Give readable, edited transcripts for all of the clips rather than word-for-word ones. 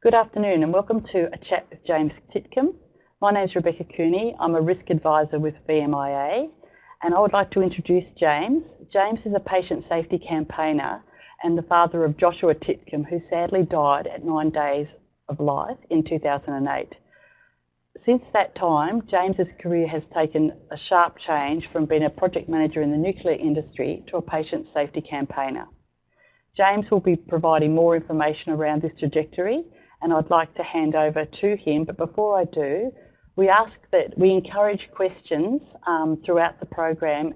Good afternoon and welcome to a chat with James Titcombe. My name is Rebecca Cooney. I'm a risk advisor with VMIA and I would like to introduce James. James is a patient safety campaigner and the father of Joshua Titcombe, who sadly died at 9 days of life in 2008. Since that time, James's career has taken a sharp change from being a project manager in the nuclear industry to a patient safety campaigner. James will be providing more information around this trajectory and I'd like to hand over to him. But before I do, we ask that we encourage questions throughout the program,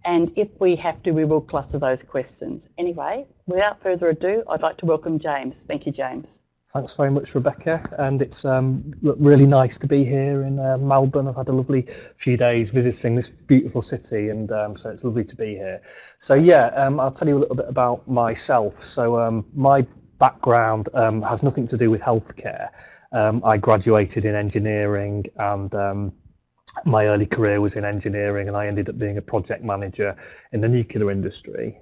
and if we have to, we will cluster those questions. Anyway, without further ado, I'd like to welcome James. Thank you, James. Thanks very much, Rebecca, and it's really nice to be here in Melbourne. I've had a lovely few days visiting this beautiful city, and so it's lovely to be here. So yeah, I'll tell you a little bit about myself. So my background has nothing to do with healthcare. I graduated in engineering, and my early career was in engineering, and I ended up being a project manager in the nuclear industry.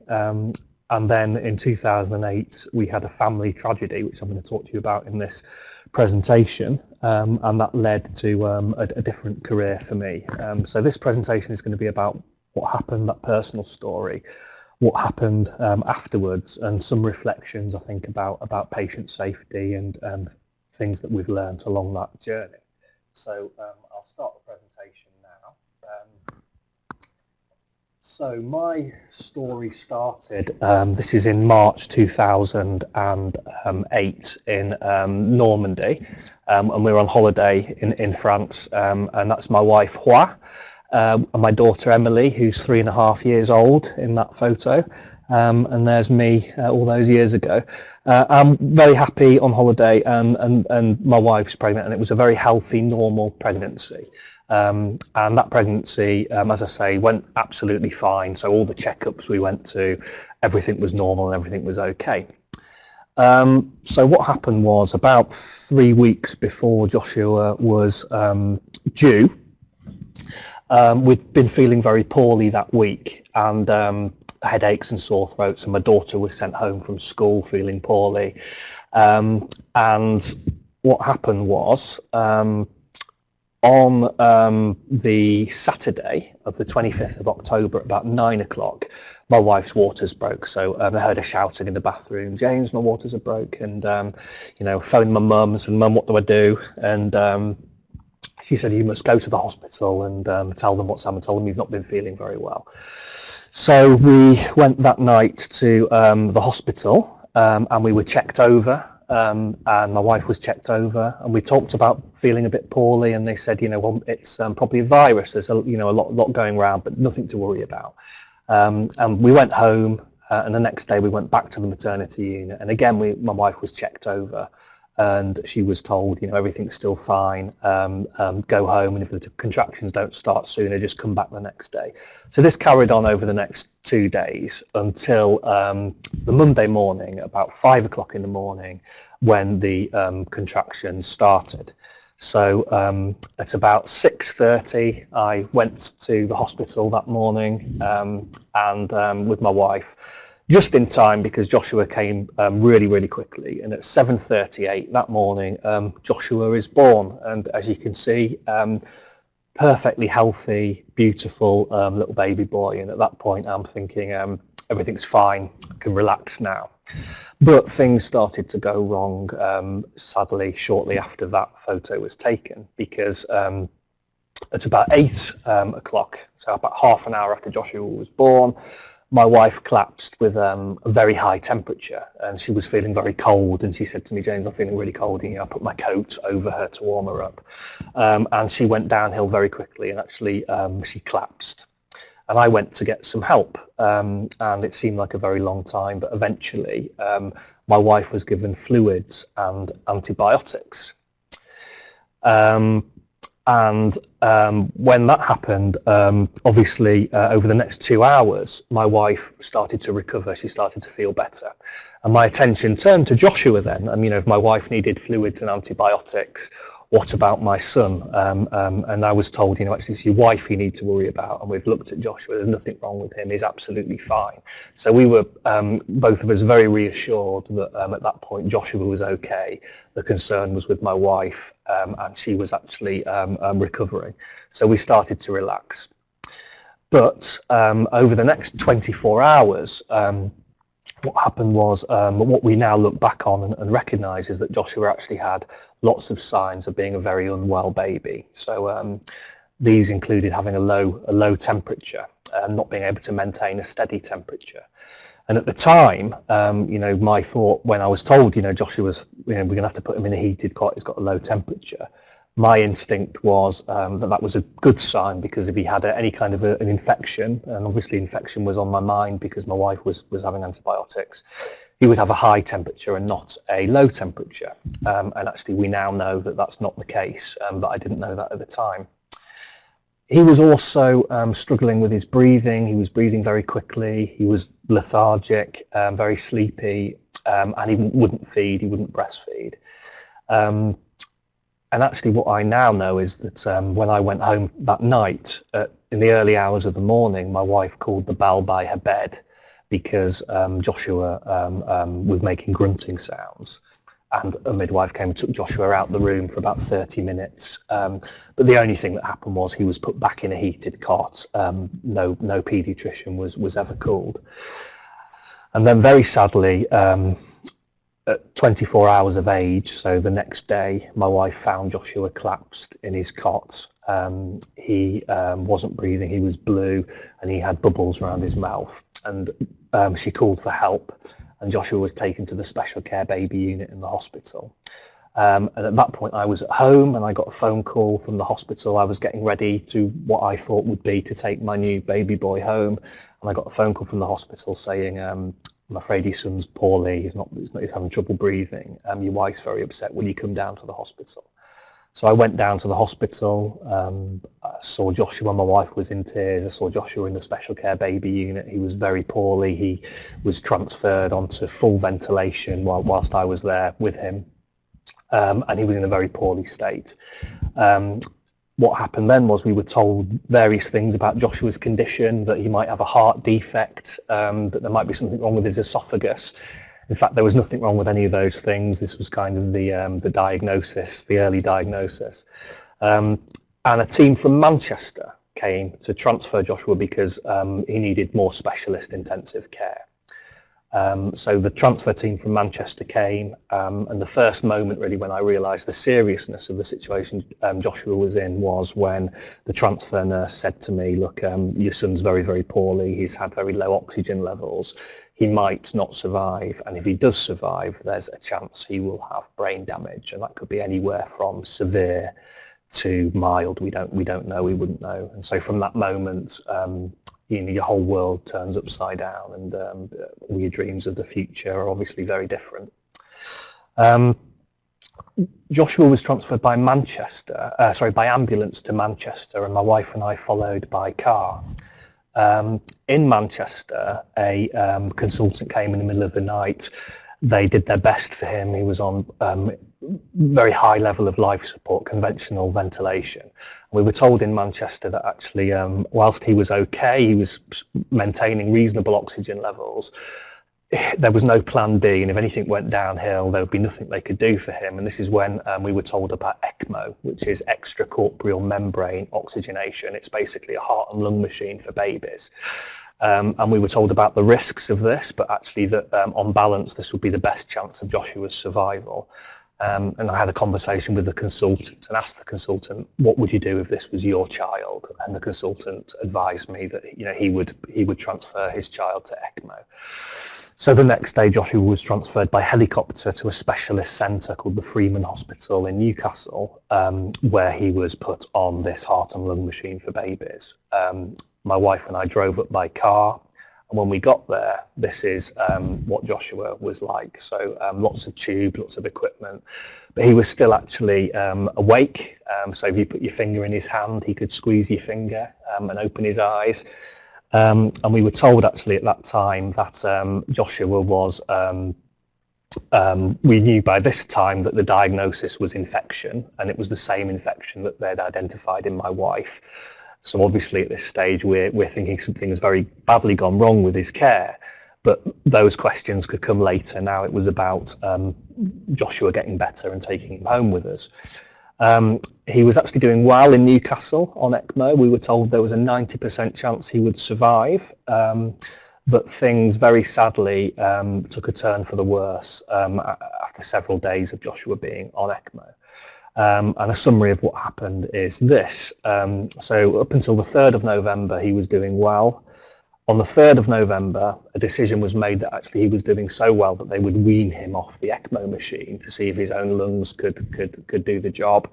And then in 2008, we had a family tragedy, which I'm going to talk to you about in this presentation, and that led to a different career for me. So this presentation is going to be about what happened, that personal story, what happened afterwards, and some reflections, I think, about patient safety and things that we've learned along that journey. So I'll start the presentation now. So my story started, this is in March 2008 in Normandy, and we're on holiday in France, and that's my wife, Hua, and my daughter, Emily, who's 3.5 years old in that photo, and there's me all those years ago. I'm very happy on holiday, and my wife's pregnant, and it was a very healthy, normal pregnancy. And that pregnancy, as I say, went absolutely fine. So all the checkups we went to, everything was normal and everything was okay. So what happened was, about 3 weeks before Joshua was due, we'd been feeling very poorly that week, and headaches and sore throats, and my daughter was sent home from school feeling poorly. And what happened was, on the Saturday of the 25th of October, about 9 o'clock, my wife's waters broke. So I heard her shouting in the bathroom, "James, my waters are broke." And, you know, phoned my mum and said, "Mum, what do I do?" And she said, "You must go to the hospital and tell them what's happened, tell them you've not been feeling very well." So we went that night to the hospital, and we were checked over. And my wife was checked over, and we talked about feeling a bit poorly, and they said, you know, well, it's probably a virus. There's a lot going around, but nothing to worry about. And we went home, and the next day we went back to the maternity unit, and again my wife was checked over, and she was told, you know, everything's still fine. Go home, and if the contractions don't start sooner, just come back the next day. So this carried on over the next 2 days until the Monday morning, about 5 o'clock in the morning, when the contractions started. So at about 6:30, I went to the hospital that morning, and with my wife, just in time because Joshua came really quickly. And at 7:38 that morning, Joshua is born, and as you can see, perfectly healthy, beautiful little baby boy. And at that point, I'm thinking, everything's fine, I can relax now. But things started to go wrong, sadly, shortly after that photo was taken, because at about 8 o'clock, so about half an hour after Joshua was born, my wife collapsed with a very high temperature, and she was feeling very cold, and she said to me, "James, I'm feeling really cold." And, you know, I put my coat over her to warm her up, and she went downhill very quickly, and actually she collapsed. And I went to get some help, and it seemed like a very long time, but eventually my wife was given fluids and antibiotics. And when that happened, obviously over the next 2 hours, my wife started to recover. She started to feel better, and my attention turned to Joshua then. And, you know, if my wife needed fluids and antibiotics, what about my son? And I was told, actually it's your wife you need to worry about, and we've looked at Joshua, there's nothing wrong with him, he's absolutely fine. So we were, both of us, very reassured that at that point Joshua was okay. The concern was with my wife, and she was actually recovering. So we started to relax. But over the next 24 hours, what happened was, what we now look back on and recognise is that Joshua actually had lots of signs of being a very unwell baby. So these included having a low temperature, not being able to maintain a steady temperature. And at the time, my thought when I was told, Joshua was, we're going to have to put him in a heated cot, he's got a low temperature. My instinct was that was a good sign, because if he had any kind of an infection, and obviously infection was on my mind because my wife was having antibiotics, he would have a high temperature and not a low temperature. And actually we now know that that's not the case, but I didn't know that at the time. He was also struggling with his breathing. He was breathing very quickly. He was lethargic, very sleepy, and he wouldn't feed, he wouldn't breastfeed. And actually what I now know is that when I went home that night, in the early hours of the morning, my wife called the bell by her bed because Joshua was making grunting sounds. And a midwife came and took Joshua out the room for about 30 minutes. But the only thing that happened was he was put back in a heated cot. No paediatrician was ever called. And then very sadly, at 24 hours of age, so the next day, my wife found Joshua collapsed in his cot. He wasn't breathing, he was blue, and he had bubbles around his mouth. And she called for help, and Joshua was taken to the special care baby unit in the hospital. And at that point I was at home, and I got a phone call from the hospital. I was getting ready to what I thought would be to take my new baby boy home, and I got a phone call from the hospital saying, I'm afraid your son's poorly, he's having trouble breathing, your wife's very upset, will you come down to the hospital? So I went down to the hospital, I saw Joshua, my wife was in tears, I saw Joshua in the special care baby unit. He was very poorly, he was transferred onto full ventilation whilst I was there with him, and he was in a very poorly state. What happened then was we were told various things about Joshua's condition, that he might have a heart defect, that there might be something wrong with his esophagus. In fact, there was nothing wrong with any of those things. This was kind of the diagnosis, the early diagnosis. And a team from Manchester came to transfer Joshua because he needed more specialist intensive care. So the transfer team from Manchester came, and the first moment really when I realised the seriousness of the situation Joshua was in was when the transfer nurse said to me, look, your son's very, very poorly, he's had very low oxygen levels, he might not survive, and if he does survive there's a chance he will have brain damage, and that could be anywhere from severe to mild. We don't know, we wouldn't know. And so from that moment, your whole world turns upside down, and all your dreams of the future are obviously very different. Joshua was transferred by ambulance to Manchester, and my wife and I followed by car. In Manchester, a consultant came in the middle of the night. They did their best for him. He was on very high level of life support, conventional ventilation. We were told in Manchester that actually, whilst he was okay, he was maintaining reasonable oxygen levels, there was no plan B, and if anything went downhill, there would be nothing they could do for him. And this is when we were told about ECMO, which is extracorporeal membrane oxygenation. It's basically a heart and lung machine for babies. And we were told about the risks of this, but actually that on balance, this would be the best chance of Joshua's survival. And I had a conversation with the consultant and asked the consultant, what would you do if this was your child? And the consultant advised me that he would transfer his child to ECMO. So the next day, Joshua was transferred by helicopter to a specialist centre called the Freeman Hospital in Newcastle, where he was put on this heart and lung machine for babies. My wife and I drove up by car, and when we got there, this is what Joshua was like. So lots of tube, lots of equipment, but he was still actually awake. So if you put your finger in his hand, he could squeeze your finger and open his eyes. And we were told actually at that time that Joshua was we knew by this time that the diagnosis was infection, and it was the same infection that they'd identified in my wife. So obviously at this stage we're thinking something has very badly gone wrong with his care, but those questions could come later. Now it was about Joshua getting better and taking him home with us. He was actually doing well in Newcastle on ECMO. We were told there was a 90% chance he would survive, but things very sadly took a turn for the worse after several days of Joshua being on ECMO. And a summary of what happened is this. So up until the 3rd of November, he was doing well. On the 3rd of November, a decision was made that actually he was doing so well that they would wean him off the ECMO machine to see if his own lungs could do the job.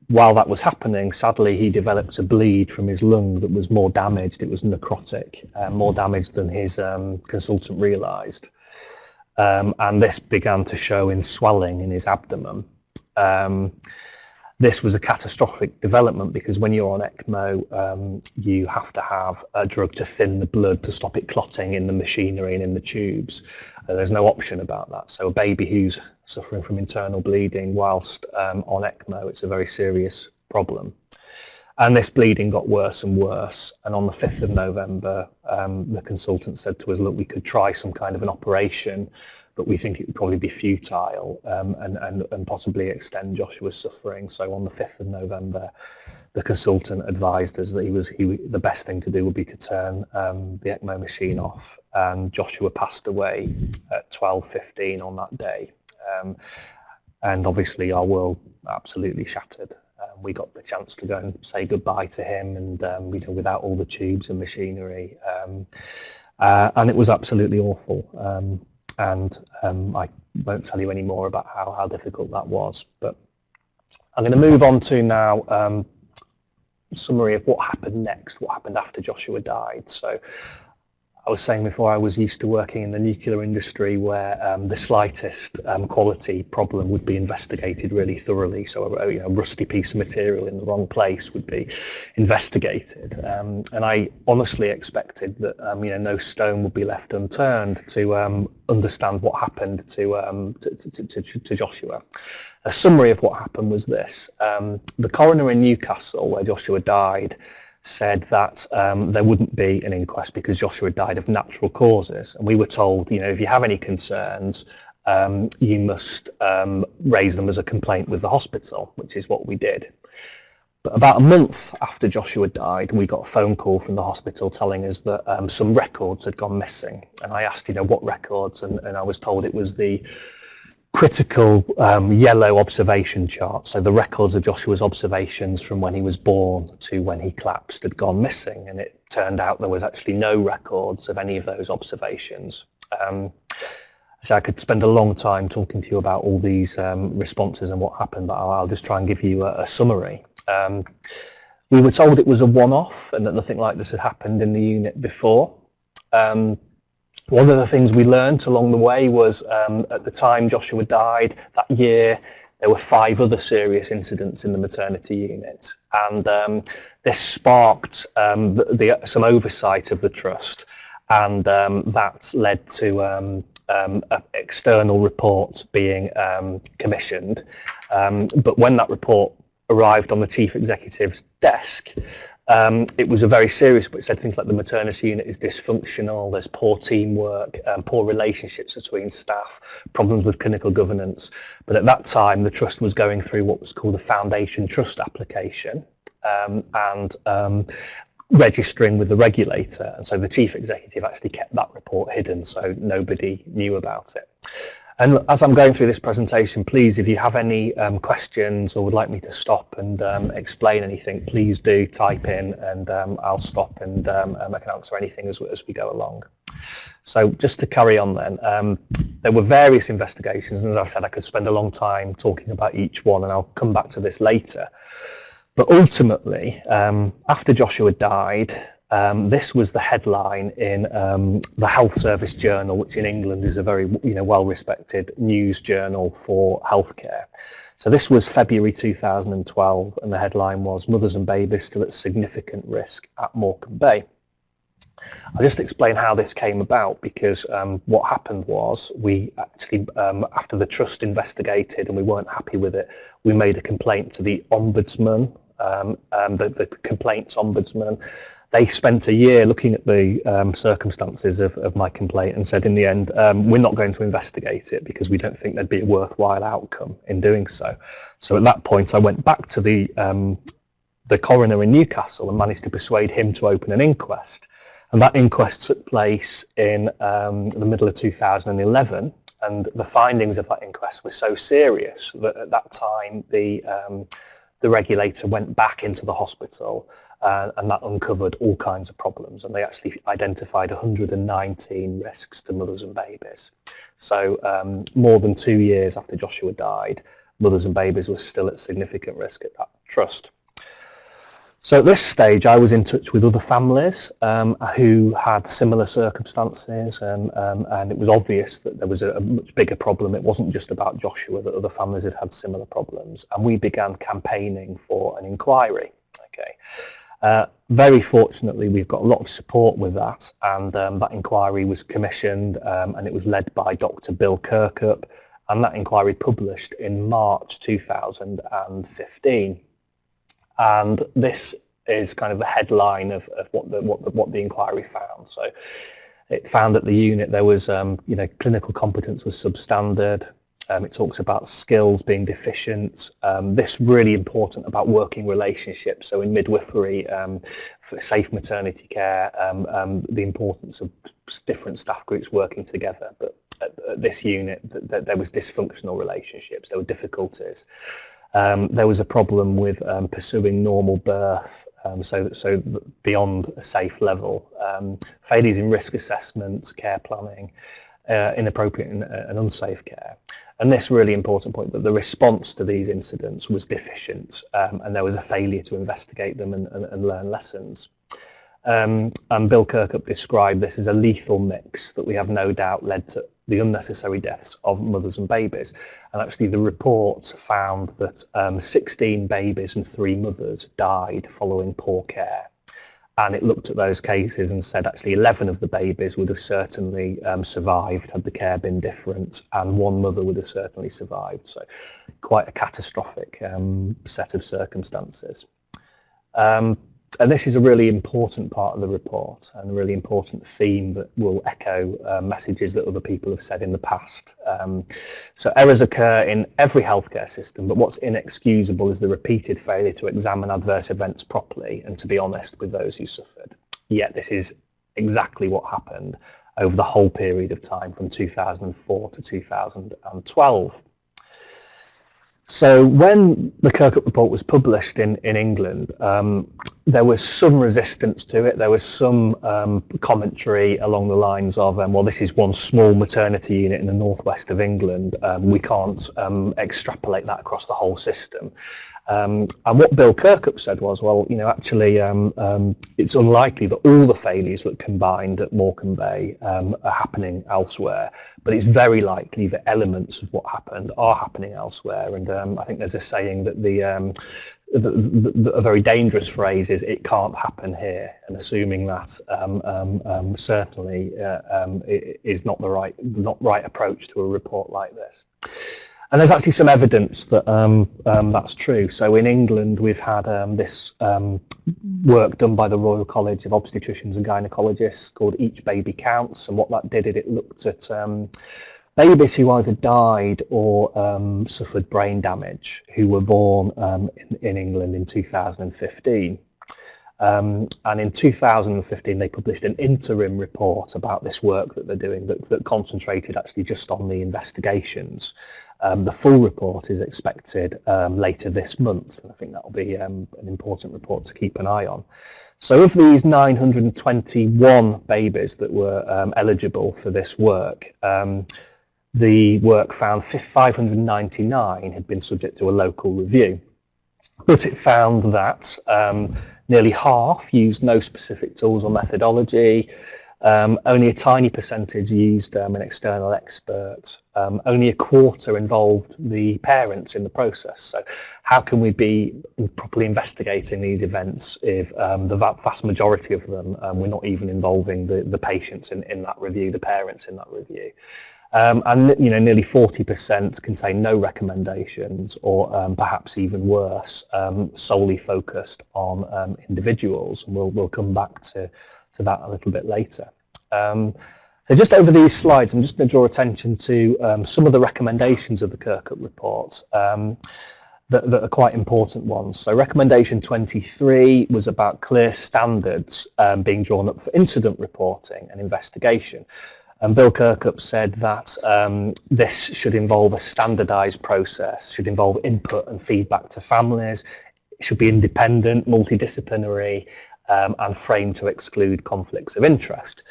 While that was happening, sadly, he developed a bleed from his lung that was more damaged. It was necrotic, more damaged than his consultant realised. And this began to show in swelling in his abdomen. This was a catastrophic development because when you're on ECMO, you have to have a drug to thin the blood to stop it clotting in the machinery and in the tubes. There's no option about that. So a baby who's suffering from internal bleeding whilst on ECMO, it's a very serious problem. And this bleeding got worse and worse. And on the 5th of November, the consultant said to us, look, we could try some kind of an operation, but we think it would probably be futile and possibly extend Joshua's suffering. So on the 5th of November, the consultant advised us that the best thing to do would be to turn the ECMO machine off. And Joshua passed away at 12:15 on that day. And obviously our world absolutely shattered. We got the chance to go and say goodbye to him, and without all the tubes and machinery. And it was absolutely awful. And I won't tell you any more about how difficult that was. But I'm going to move on to now a summary of what happened next, what happened after Joshua died. So I was saying before, I was used to working in the nuclear industry where the slightest quality problem would be investigated really thoroughly. So a rusty piece of material in the wrong place would be investigated. And I honestly expected that no stone would be left unturned to understand what happened to Joshua. A summary of what happened was this. The coroner in Newcastle, where Joshua died, said that there wouldn't be an inquest because Joshua died of natural causes. And we were told, if you have any concerns, you must raise them as a complaint with the hospital, which is what we did. But about a month after Joshua died, we got a phone call from the hospital telling us that some records had gone missing. And I asked, what records? And I was told it was the critical yellow observation chart. So the records of Joshua's observations from when he was born to when he collapsed had gone missing, and it turned out there was actually no records of any of those observations. So I could spend a long time talking to you about all these responses and what happened, but I'll just try and give you a summary. We were told it was a one-off and that nothing like this had happened in the unit before. One of the things we learned along the way was at the time Joshua died, that year, there were 5 other serious incidents in the maternity unit. And this sparked some oversight of the trust, and that led to an external report being commissioned. But when that report arrived on the chief executive's desk, it was a very serious, but it said things like the maternity unit is dysfunctional, there's poor teamwork, poor relationships between staff, problems with clinical governance. But at that time, the trust was going through what was called a foundation trust application and registering with the regulator. And so the chief executive actually kept that report hidden, so nobody knew about it. And as I'm going through this presentation, please, if you have any questions or would like me to stop and explain anything, please do type in, and I'll stop and I can answer anything as we go along. So just to carry on then, there were various investigations, and as I said, I could spend a long time talking about each one, and I'll come back to this later. But ultimately, after Joshua died, this was the headline in the Health Service Journal, which in England is a very well-respected news journal for healthcare. So this was February 2012, and the headline was "Mothers and Babies Still at Significant Risk at Morecambe Bay." I'll just explain how this came about, because what happened was we actually, after the trust investigated and we weren't happy with it, we made a complaint to the Ombudsman, the Complaints Ombudsman. They spent a year looking at the circumstances of my complaint and said in the end, we're not going to investigate it because we don't think there'd be a worthwhile outcome in doing so. So at that point, I went back to the coroner in Newcastle and managed to persuade him to open an inquest. And that inquest took place in the middle of 2011. And the findings of that inquest were so serious that at that time, the regulator went back into the hospital and that uncovered all kinds of problems. And they actually identified 119 risks to mothers and babies. So more than 2 years after Joshua died, mothers and babies were still at significant risk at that trust. So at this stage, I was in touch with other families who had similar circumstances, and it was obvious that there was a much bigger problem. It wasn't just about Joshua, that other families had had similar problems, and we began campaigning for an inquiry. Okay. Very fortunately, we've got a lot of support with that, and that inquiry was commissioned, and it was led by Dr. Bill Kirkup, and that inquiry published in March 2015. And this is kind of the headline of what the inquiry found. So it found that the unit, there was clinical competence was substandard. It talks about skills being deficient. This really important about working relationships. So in midwifery, for safe maternity care, the importance of different staff groups working together. But at this unit, there was dysfunctional relationships. There were difficulties. There was a problem with pursuing normal birth, so beyond a safe level, failures in risk assessment, care planning, inappropriate and unsafe care. And this really important point, that the response to these incidents was deficient, and there was a failure to investigate them and learn lessons. And Bill Kirkup described this as a lethal mix that we have no doubt led to the unnecessary deaths of mothers and babies. And actually the report found that 16 babies and 3 mothers died following poor care. And it looked at those cases and said actually 11 of the babies would have certainly survived had the care been different, and 1 mother would have certainly survived. So quite a catastrophic set of circumstances. And this is a really important part of the report, and a really important theme that will echo messages that other people have said in the past. So errors occur in every healthcare system, but what's inexcusable is the repeated failure to examine adverse events properly and to be honest with those who suffered. Yet this is exactly what happened over the whole period of time from 2004 to 2012. So when the Kirkup report was published in England, there was some resistance to it. There was some commentary along the lines of, well, this is one small maternity unit in the northwest of England. We can't extrapolate that across the whole system. And what Bill Kirkup said was, well, actually, it's unlikely that all the failures that combined at Morecambe Bay are happening elsewhere, but it's very likely that elements of what happened are happening elsewhere. And I think there's a saying that a very dangerous phrase is, it can't happen here, and assuming that certainly is not the right approach to a report like this. And there's actually some evidence that that's true. So in England, we've had this work done by the Royal College of Obstetricians and Gynecologists called Each Baby Counts. And what that did, it looked at babies who either died or suffered brain damage who were born in England in 2015. And in 2015, they published an interim report about this work that they're doing that concentrated actually just on the investigations. The full report is expected later this month, and I think that will be an important report to keep an eye on. So of these 921 babies that were eligible for this work, the work found 599 had been subject to a local review. But it found that nearly half used no specific tools or methodology. Only a tiny percentage used an external expert. Only a quarter involved the parents in the process. So how can we be properly investigating these events if the vast majority of them we're not even involving the patients in that review, the parents in that review? And nearly 40% contain no recommendations, or perhaps even worse, solely focused on individuals. And we'll come back to that a little bit later. So just over these slides, I'm just going to draw attention to some of the recommendations of the Kirkup report that are quite important ones. So recommendation 23 was about clear standards being drawn up for incident reporting and investigation. And Bill Kirkup said that this should involve a standardised process, should involve input and feedback to families, it should be independent, multidisciplinary, and framed to exclude conflicts of interest.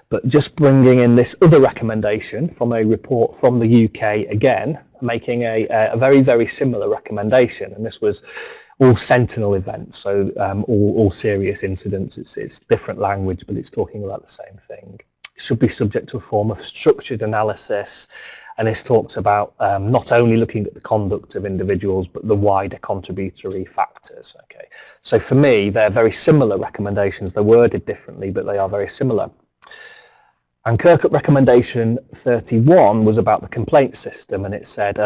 But just bringing in this other recommendation from a report from the UK again, making a very, very similar recommendation. And this was all sentinel events, so all serious incidents. It's different language, but it's talking about the same thing. It should be subject to a form of structured analysis. And this talks about not only looking at the conduct of individuals, but the wider contributory factors. Okay, so for me, they're very similar recommendations. They're worded differently, but they are very similar. And Kirkup recommendation 31 was about the complaint system, and it said,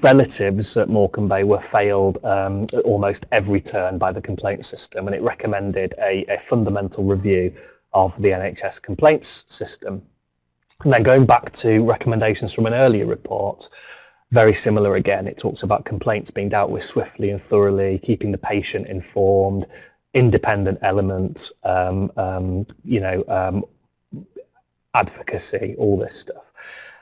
relatives at Morecambe Bay were failed at almost every turn by the complaint system, and it recommended a fundamental review of the NHS complaints system. And then going back to recommendations from an earlier report, very similar again. It talks about complaints being dealt with swiftly and thoroughly, keeping the patient informed, independent element, advocacy, all this stuff.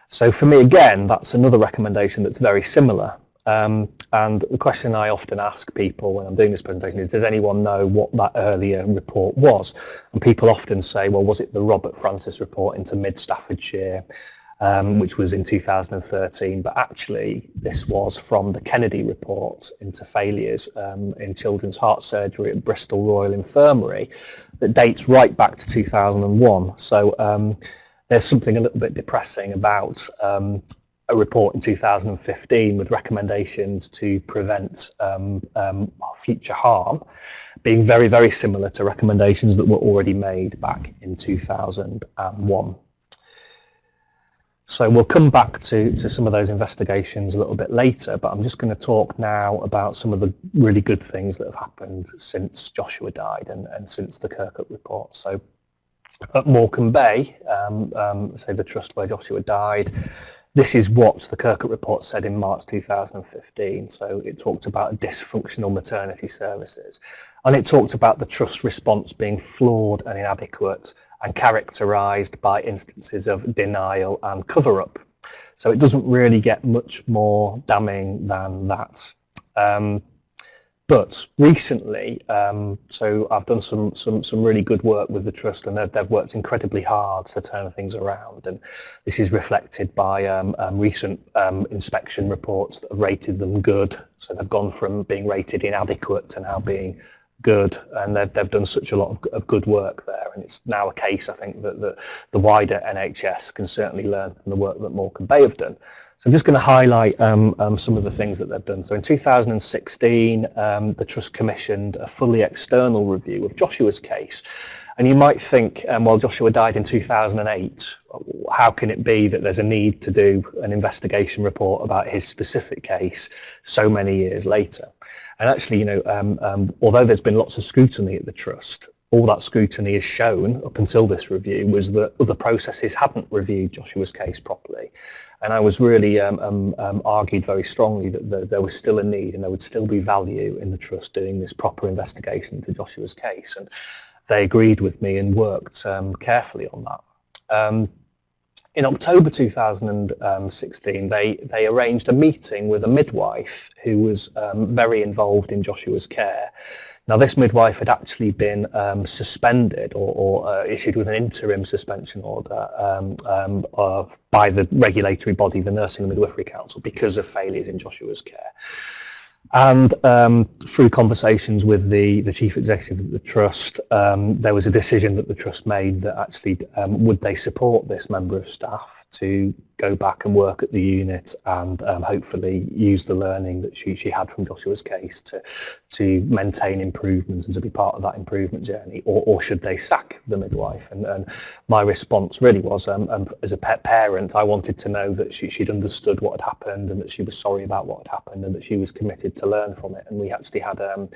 So for me, again, that's another recommendation that's very similar. And the question I often ask people when I'm doing this presentation is, does anyone know what that earlier report was? And people often say, well, was it the Robert Francis report into Mid Staffordshire, which was in 2013? But actually, this was from the Kennedy report into failures in children's heart surgery at Bristol Royal Infirmary that dates right back to 2001. So there's something a little bit depressing about a report in 2015 with recommendations to prevent future harm being very, very similar to recommendations that were already made back in 2001. So we'll come back to some of those investigations a little bit later, but I'm just going to talk now about some of the really good things that have happened since Joshua died and since the Kirkup report. So at Morecambe Bay, say the trust where Joshua died, this is what the Kirkup report said in March 2015. So it talked about dysfunctional maternity services, and it talked about the trust response being flawed and inadequate and characterised by instances of denial and cover-up. So it doesn't really get much more damning than that. But recently, so I've done some really good work with the trust, and they've worked incredibly hard to turn things around. And this is reflected by recent inspection reports that have rated them good. So they've gone from being rated inadequate to now being good, and they've done such a lot of good work there. And it's now a case, I think, that the wider NHS can certainly learn from the work that Morecambe Bay have done. So I'm just going to highlight some of the things that they've done. So in 2016, the Trust commissioned a fully external review of Joshua's case. And you might think, well, Joshua died in 2008. How can it be that there's a need to do an investigation report about his specific case so many years later? And actually, although there's been lots of scrutiny at the Trust, all that scrutiny is shown up until this review was that other processes hadn't reviewed Joshua's case properly. And I was really argued very strongly that there was still a need and there would still be value in the Trust doing this proper investigation into Joshua's case. And they agreed with me and worked carefully on that. In October 2016, they arranged a meeting with a midwife who was very involved in Joshua's care. Now, this midwife had actually been suspended or issued with an interim suspension order by the regulatory body, the Nursing and Midwifery Council, because of failures in Joshua's care. And through conversations with the chief executive of the trust, there was a decision that the trust made that actually would they support this member of staff to go back and work at the unit and hopefully use the learning that she had from Joshua's case to maintain improvement and to be part of that improvement journey, or should they sack the midwife? And my response really was, as a pet parent, I wanted to know that she'd understood what had happened and that she was sorry about what had happened and that she was committed to learn from it. And we actually had a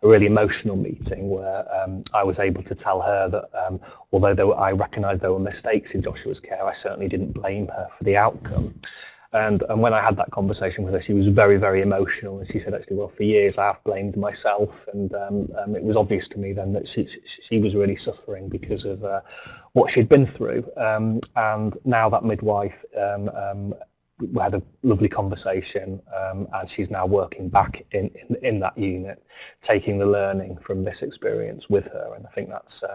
really emotional meeting where I was able to tell her that although I recognised there were mistakes in Joshua's care, I certainly didn't blame her for the outcome. And when I had that conversation with her, she was very, very emotional. And she said, actually, well, for years I have blamed myself. And it was obvious to me then that she was really suffering because of what she'd been through. And now that midwife, we had a lovely conversation, and she's now working back in that unit, taking the learning from this experience with her. And I think that's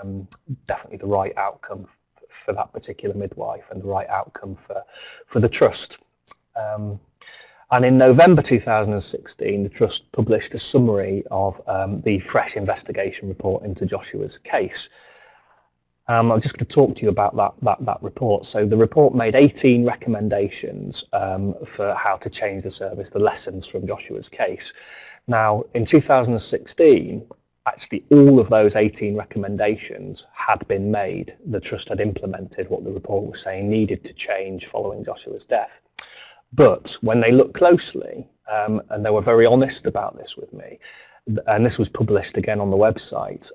definitely the right outcome for that particular midwife and the right outcome for the trust. And in November 2016, the trust published a summary of the fresh investigation report into Joshua's case. I'm just going to talk to you about that report. So the report made 18 recommendations for how to change the service, the lessons from Joshua's case. Now, in 2016, actually all of those 18 recommendations had been made. The trust had implemented what the report was saying needed to change following Joshua's death. But when they looked closely, and they were very honest about this with me, and this was published again on the website,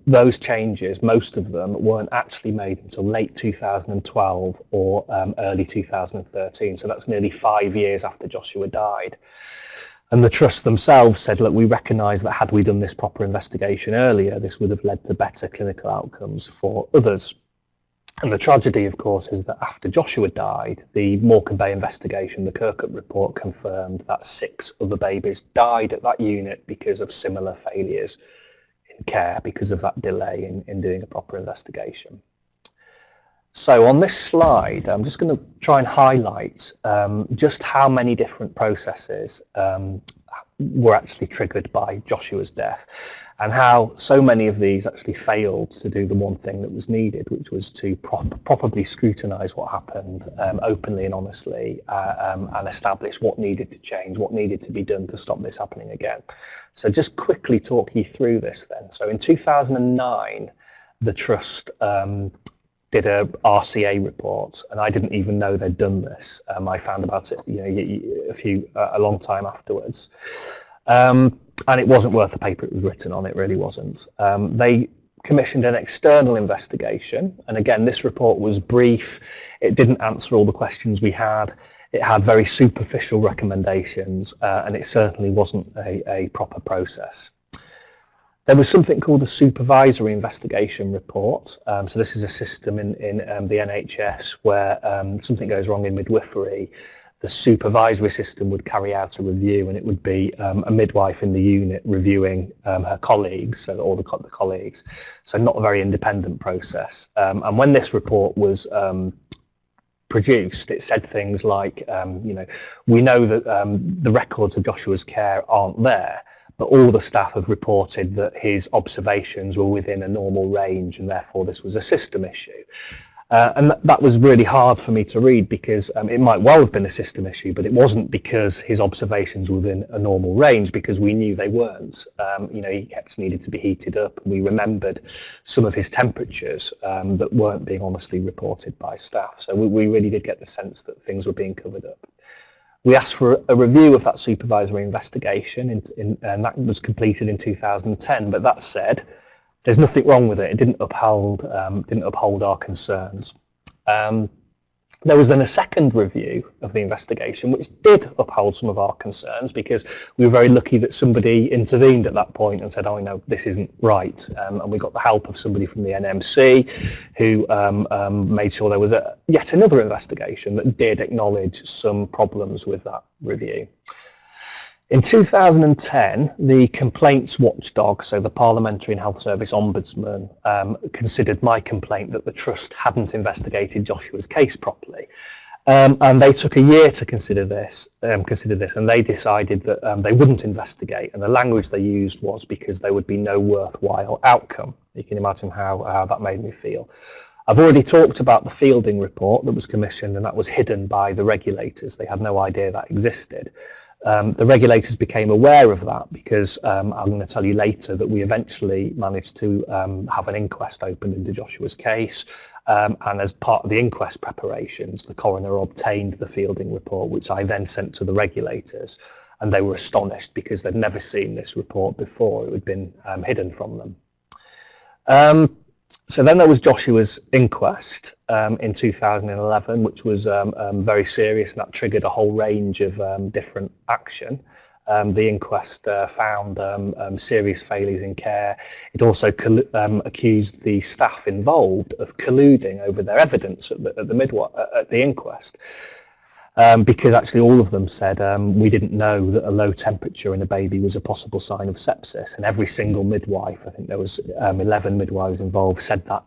those changes, most of them, weren't actually made until late 2012 or early 2013. So that's nearly 5 years after Joshua died. And the trust themselves said, look, we recognise that had we done this proper investigation earlier, this would have led to better clinical outcomes for others. And the tragedy, of course, is that after Joshua died, the Morecambe Bay investigation, the Kirkup report, confirmed that 6 other babies died at that unit because of similar failures in care, because of that delay in doing a proper investigation. So on this slide, I'm just going to try and highlight just how many different processes were actually triggered by Joshua's death, and how so many of these actually failed to do the one thing that was needed, which was to properly scrutinise what happened openly and honestly, and establish what needed to change, what needed to be done to stop this happening again. So just quickly talk you through this then. So in 2009, the Trust did a RCA report, and I didn't even know they'd done this. I found about it, a long time afterwards. And it wasn't worth the paper it was written on, it really wasn't. They commissioned an external investigation, and again, this report was brief. It didn't answer all the questions we had. It had very superficial recommendations, and it certainly wasn't a proper process. There was something called a supervisory investigation report. So this is a system in the NHS where something goes wrong in midwifery. The supervisory system would carry out a review, and it would be a midwife in the unit reviewing her colleagues, so all the colleagues. So not a very independent process. And when this report was produced, it said things like, we know that the records of Joshua's care aren't there, but all the staff have reported that his observations were within a normal range, and therefore this was a system issue. And that was really hard for me to read, because it might well have been a system issue, but it wasn't because his observations were within a normal range, because we knew they weren't. He kept needed to be heated up. We remembered some of his temperatures that weren't being honestly reported by staff. So we really did get the sense that things were being covered up. We asked for a review of that supervisory investigation, and that was completed in 2010. But that said, there's nothing wrong with it. It didn't uphold our concerns. There was then a second review of the investigation, which did uphold some of our concerns, because we were very lucky that somebody intervened at that point and said, oh, no, this isn't right. And we got the help of somebody from the NMC who made sure there was yet another investigation that did acknowledge some problems with that review. In 2010, the complaints watchdog, so the Parliamentary and Health Service Ombudsman, considered my complaint that the Trust hadn't investigated Joshua's case properly. And they took a year to consider this, and they decided that they wouldn't investigate. And the language they used was because there would be no worthwhile outcome. You can imagine how that made me feel. I've already talked about the Fielding report that was commissioned, and that was hidden by the regulators. They had no idea that existed. The regulators became aware of that because I'm going to tell you later that we eventually managed to have an inquest opened into Joshua's case. And as part of the inquest preparations, the coroner obtained the Fielding report, which I then sent to the regulators. And they were astonished because they'd never seen this report before. It had been hidden from them. So then there was Joshua's inquest in 2011, which was very serious, and that triggered a whole range of different action. The inquest found serious failures in care. It also accused the staff involved of colluding over their evidence at the inquest. Because actually all of them said we didn't know that a low temperature in a baby was a possible sign of sepsis, and every single midwife, I think there was 11 midwives involved, said that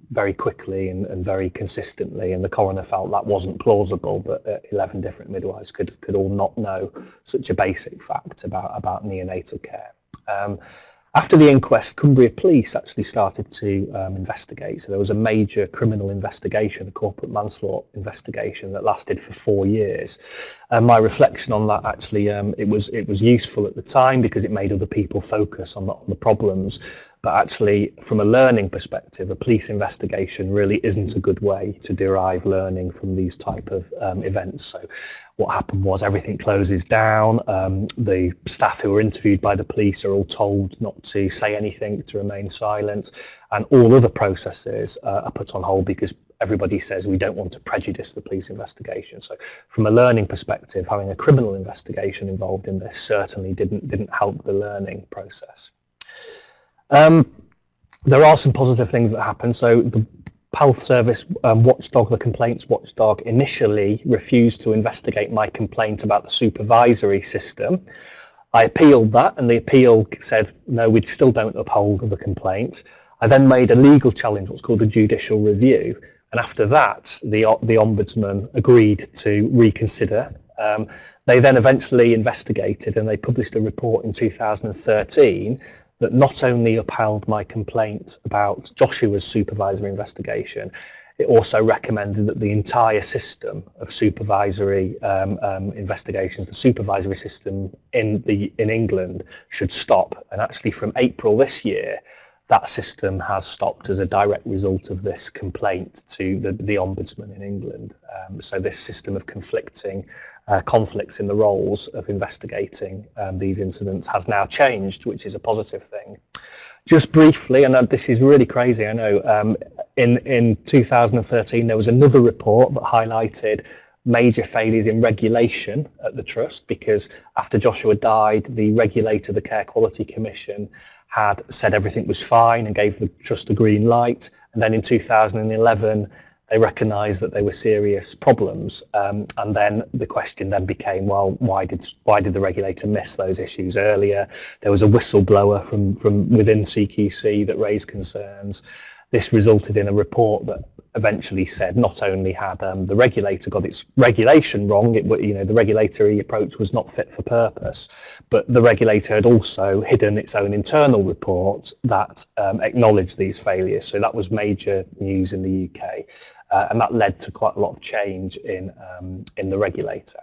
very quickly and very consistently, and the coroner felt that wasn't plausible, that 11 different midwives could all not know such a basic fact about neonatal care. After the inquest, Cumbria Police actually started to investigate. So there was a major criminal investigation, a corporate manslaughter investigation that lasted for 4 years. My reflection on that, actually, it was useful at the time because it made other people focus on the problems. But actually, from a learning perspective, a police investigation really isn't a good way to derive learning from these type of events. So what happened was everything closes down. The staff who were interviewed by the police are all told not to say anything, to remain silent, and all other processes are put on hold because everybody says we don't want to prejudice the police investigation. So from a learning perspective, having a criminal investigation involved in this certainly didn't help the learning process. There are some positive things that happen. So the Health Service watchdog, the complaints watchdog, initially refused to investigate my complaint about the supervisory system. I appealed that, and the appeal said, no, we still don't uphold the complaint. I then made a legal challenge, what's called a judicial review. And after that, the Ombudsman agreed to reconsider. They then eventually investigated, and they published a report in 2013 that not only upheld my complaint about Joshua's supervisory investigation, it also recommended that the entire system of supervisory investigations, the supervisory system in England, should stop. And actually from April this year, that system has stopped as a direct result of this complaint to the Ombudsman in England. So this system of conflicts in the roles of investigating these incidents has now changed, which is a positive thing. Just briefly, and this is really crazy, I know, in 2013 there was another report that highlighted major failures in regulation at the Trust, because after Joshua died, the regulator, the Care Quality Commission, had said everything was fine and gave the Trust a green light. And then in 2011, they recognised that there were serious problems. And then the question then became, well, why did the regulator miss those issues earlier? There was a whistleblower from within CQC that raised concerns. This resulted in a report that eventually said not only had the regulator got its regulation wrong, the regulatory approach was not fit for purpose, but the regulator had also hidden its own internal report that acknowledged these failures. So that was major news in the UK, and that led to quite a lot of change in the regulator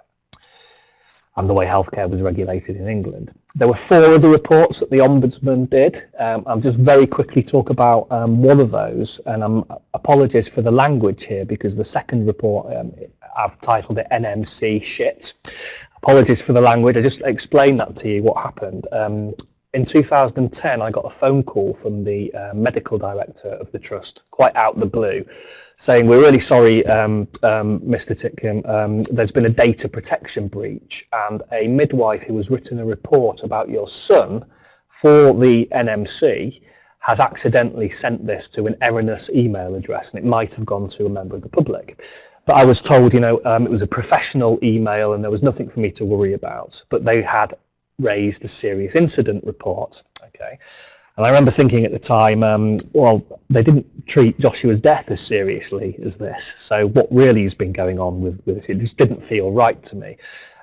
and the way healthcare was regulated in England. There were 4 other reports that the Ombudsman did. I'll just very quickly talk about one of those, and apologies for the language here because the second report, I've titled it NMC shit. Apologies for the language, I just explained that to you, what happened. In 2010, I got a phone call from the medical director of the Trust, quite out the blue, saying, we're really sorry, Mr. Titcombe, there's been a data protection breach, and a midwife who has written a report about your son for the NMC has accidentally sent this to an erroneous email address, and it might have gone to a member of the public. But I was told, it was a professional email and there was nothing for me to worry about, but they had raised a serious incident report. Okay. And I remember thinking at the time, well, they didn't treat Joshua's death as seriously as this. So what really has been going on with this? It just didn't feel right to me.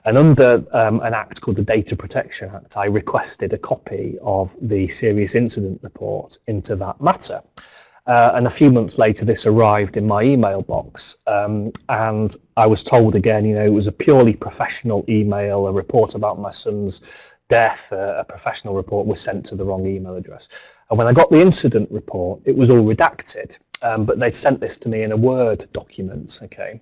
And under an act called the Data Protection Act, I requested a copy of the serious incident report into that matter. And a few months later, this arrived in my email box. And I was told again, you know, it was a purely professional email, a report about my son's death, a professional report was sent to the wrong email address. And when I got the incident report, it was all redacted. But they'd sent this to me in a Word document, okay,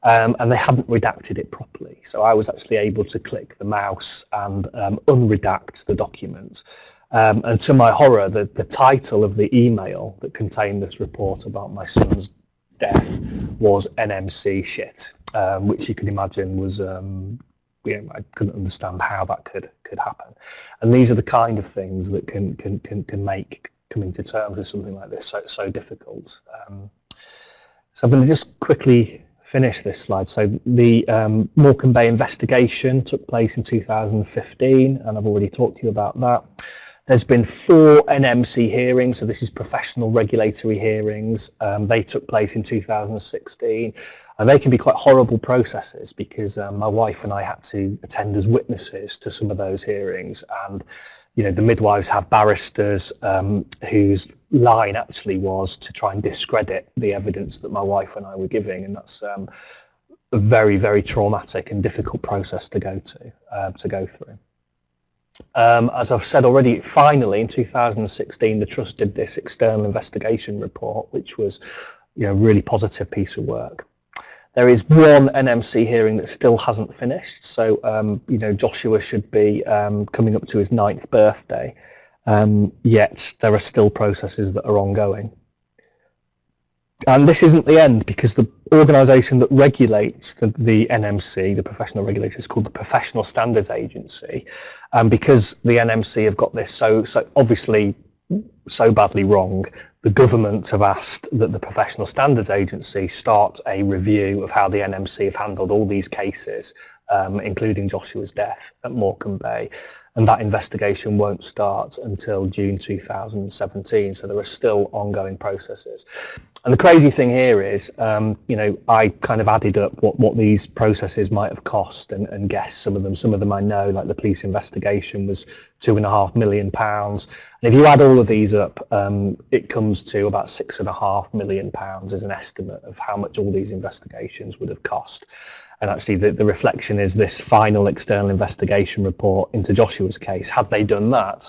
and they hadn't redacted it properly. So I was actually able to click the mouse and unredact the document. And to my horror, the title of the email that contained this report about my son's death was NMC shit, which you can imagine was, you know, I couldn't understand how that could happen. And these are the kind of things that can make coming to terms with something like this so difficult. So I'm going to just quickly finish this slide. So the Morecambe Bay investigation took place in 2015, and I've already talked to you about that. There's been 4 NMC hearings, so this is professional regulatory hearings. They took place in 2016, and they can be quite horrible processes because my wife and I had to attend as witnesses to some of those hearings. And you know, the midwives have barristers whose line actually was to try and discredit the evidence that my wife and I were giving, and that's a very, very traumatic and difficult process to go through. As I've said already, finally in 2016, the Trust did this external investigation report, which was, you know, a really positive piece of work. There is one NMC hearing that still hasn't finished. So, you know, Joshua should be coming up to his 9th birthday, yet there are still processes that are ongoing. And this isn't the end, because the organisation that regulates the NMC, the professional regulator, is called the Professional Standards Agency. And because the NMC have got this so obviously so badly wrong, the government have asked that the Professional Standards Agency start a review of how the NMC have handled all these cases, including Joshua's death at Morecambe Bay. And that investigation won't start until June 2017. So there are still ongoing processes. And the crazy thing here is, you know, I kind of added up what these processes might have cost and guessed some of them. Some of them I know, like the police investigation was £2.5 million. And if you add all of these up, it comes to about £6.5 million as an estimate of how much all these investigations would have cost. And actually the reflection is this final external investigation report into Joshua's case. Had they done that,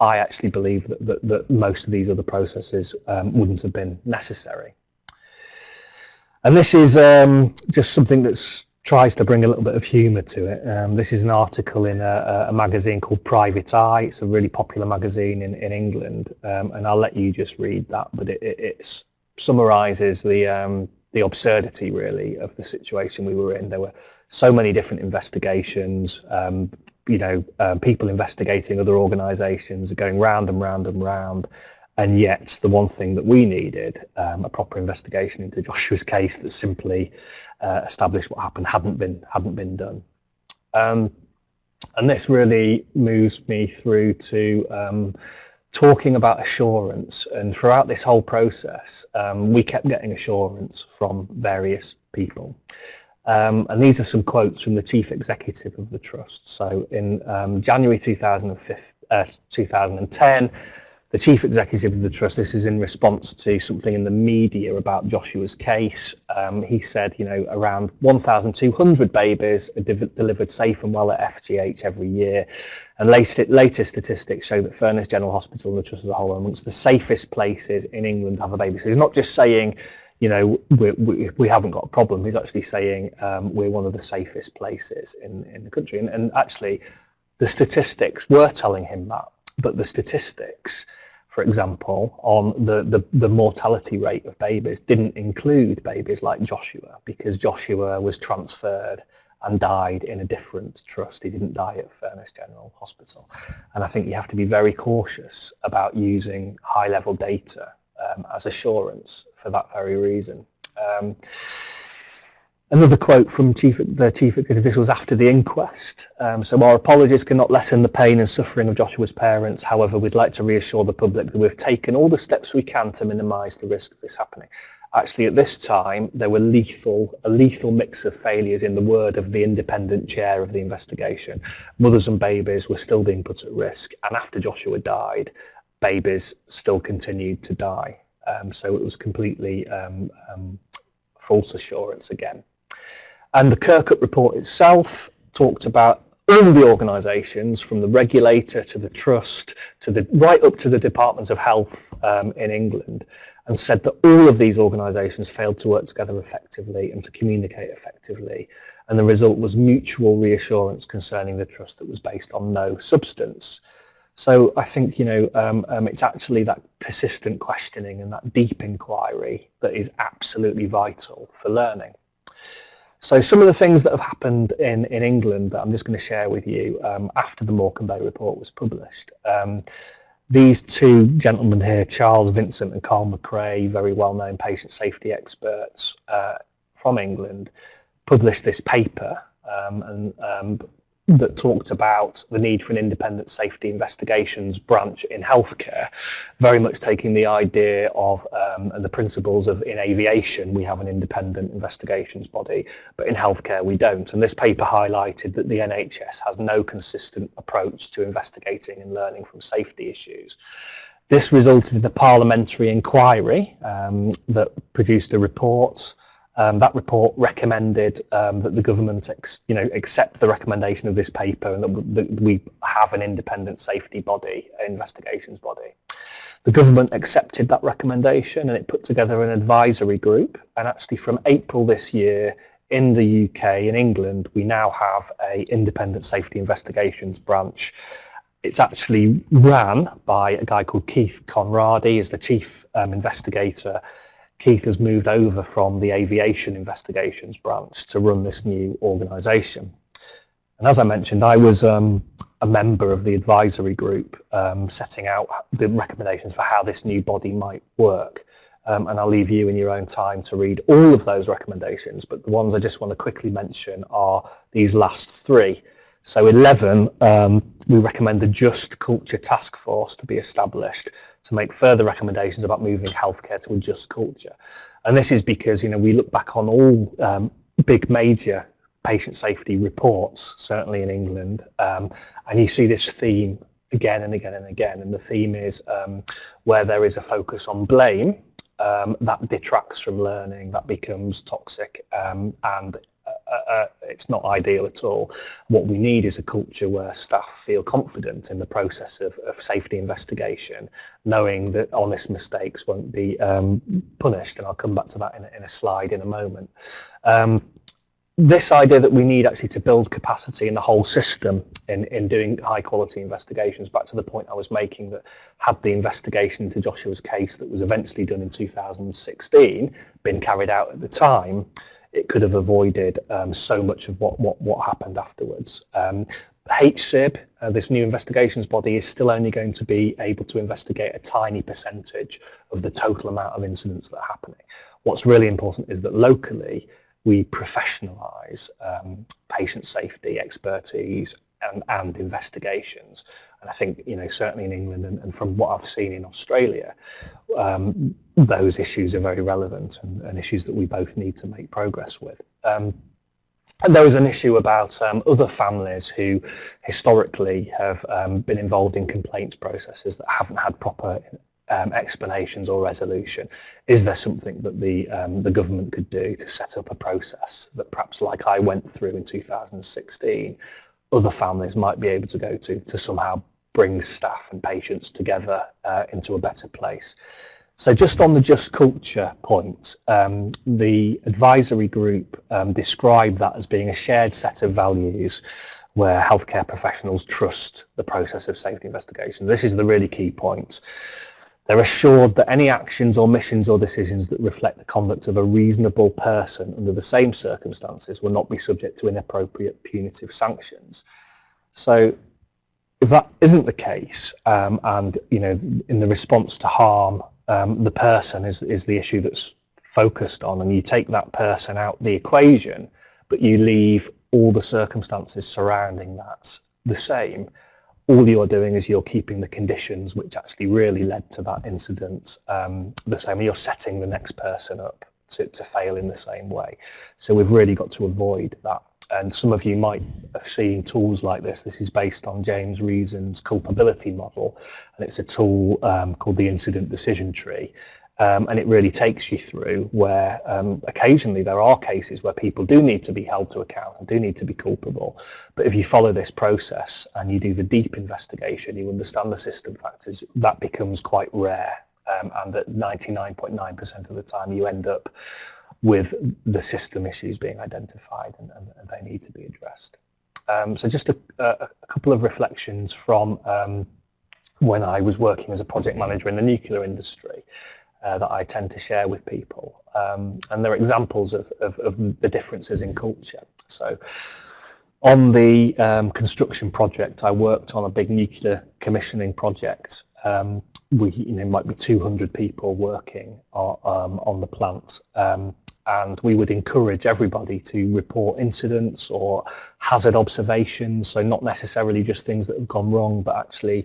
I actually believe that most of these other processes wouldn't have been necessary. And this is just something that tries to bring a little bit of humour to it. This is an article in a magazine called Private Eye. It's a really popular magazine in England, and I'll let you just read that, but it summarises the absurdity, really, of the situation we were in. There were so many different investigations, you know, people investigating other organisations, going round and round and round, and yet the one thing that we needed, a proper investigation into Joshua's case that simply established what happened, hadn't been done. And this really moves me through to talking about assurance. And throughout this whole process, we kept getting assurance from various people. And these are some quotes from the chief executive of the Trust. So in January 2010, the chief executive of the Trust, this is in response to something in the media about Joshua's case. He said, you know, around 1,200 babies are delivered safe and well at FGH every year. And latest statistics show that Furness General Hospital and the Trust as a whole are amongst the safest places in England to have a baby. So he's not just saying, you know, we haven't got a problem. He's actually saying we're one of the safest places in the country. And actually, the statistics were telling him that. But the statistics, for example, on the mortality rate of babies didn't include babies like Joshua, because Joshua was transferred and died in a different trust. He didn't die at Furness General Hospital. And I think you have to be very cautious about using high-level data as assurance for that very reason. Another quote from the chief executive officials after the inquest. So our apologies cannot lessen the pain and suffering of Joshua's parents. However, we'd like to reassure the public that we've taken all the steps we can to minimise the risk of this happening. Actually, at this time, there were a lethal mix of failures in the word of the independent chair of the investigation. Mothers and babies were still being put at risk, and after Joshua died, babies still continued to die. So it was completely false assurance again. And the Kirkup report itself talked about all the organisations, from the regulator to the trust to right up to the Departments of Health in England, and said that all of these organisations failed to work together effectively and to communicate effectively. And the result was mutual reassurance concerning the trust that was based on no substance. So I think, it's actually that persistent questioning and that deep inquiry that is absolutely vital for learning. So some of the things that have happened in England that I'm just going to share with you after the Morecambe Bay report was published. These two gentlemen here, Charles Vincent and Carl McRae, very well-known patient safety experts from England, published this paper that talked about the need for an independent safety investigations branch in healthcare, very much taking the idea of and the principles of in aviation we have an independent investigations body, but in healthcare we don't. And this paper highlighted that the NHS has no consistent approach to investigating and learning from safety issues. This resulted in a parliamentary inquiry that produced a report. That report recommended that the government accept the recommendation of this paper, and that we have an independent safety body, investigations body. The government accepted that recommendation, and it put together an advisory group. And actually from April this year in the UK, in England, we now have an independent safety investigations branch. It's actually ran by a guy called Keith Conradi as the chief investigator. Keith has moved over from the aviation investigations branch to run this new organisation. And as I mentioned, I was a member of the advisory group setting out the recommendations for how this new body might work. And I'll leave you in your own time to read all of those recommendations, but the ones I just want to quickly mention are these last three. So 11, we recommend a Just Culture Task Force to be established to make further recommendations about moving healthcare to a just culture. And this is because, we look back on all big major patient safety reports, certainly in England, and you see this theme again and again and again. And the theme is where there is a focus on blame, that detracts from learning, that becomes toxic, and it's not ideal at all. What we need is a culture where staff feel confident in the process of safety investigation, knowing that honest mistakes won't be punished, and I'll come back to that in a slide in a moment. This idea that we need actually to build capacity in the whole system in doing high quality investigations, back to the point I was making, that had the investigation into Joshua's case that was eventually done in 2016 been carried out at the time, it could have avoided so much of what happened afterwards. HSIB, this new investigations body, is still only going to be able to investigate a tiny percentage of the total amount of incidents that are happening. What's really important is that locally we professionalise patient safety expertise and investigations. And I think, certainly in England and from what I've seen in Australia, those issues are very relevant and issues that we both need to make progress with. And there was an issue about other families who historically have been involved in complaints processes that haven't had proper explanations or resolution. Is there something that the government could do to set up a process that perhaps, like I went through in 2016, other families might be able to go to somehow bring staff and patients together into a better place? So just on the just culture point, the advisory group described that as being a shared set of values where healthcare professionals trust the process of safety investigation. This is the really key point. They're assured that any actions or missions or decisions that reflect the conduct of a reasonable person under the same circumstances will not be subject to inappropriate punitive sanctions. So if that isn't the case, and in the response to harm, the person is the issue that's focused on, and you take that person out the equation, but you leave all the circumstances surrounding that the same, all you're doing is you're keeping the conditions which actually really led to that incident the same. You're setting the next person up to fail in the same way. So we've really got to avoid that. And some of you might have seen tools like this. This is based on James Reason's culpability model, and it's a tool called the incident decision tree. And it really takes you through where occasionally there are cases where people do need to be held to account and do need to be culpable. But if you follow this process and you do the deep investigation, you understand the system factors, that becomes quite rare. And at 99.9% of the time, you end up with the system issues being identified and they need to be addressed. So just a couple of reflections from when I was working as a project manager in the nuclear industry. That I tend to share with people, and they're examples of the differences in culture. So on the construction project, I worked on a big nuclear commissioning project. We might be 200 people working on the plant, and we would encourage everybody to report incidents or hazard observations, so not necessarily just things that have gone wrong, but actually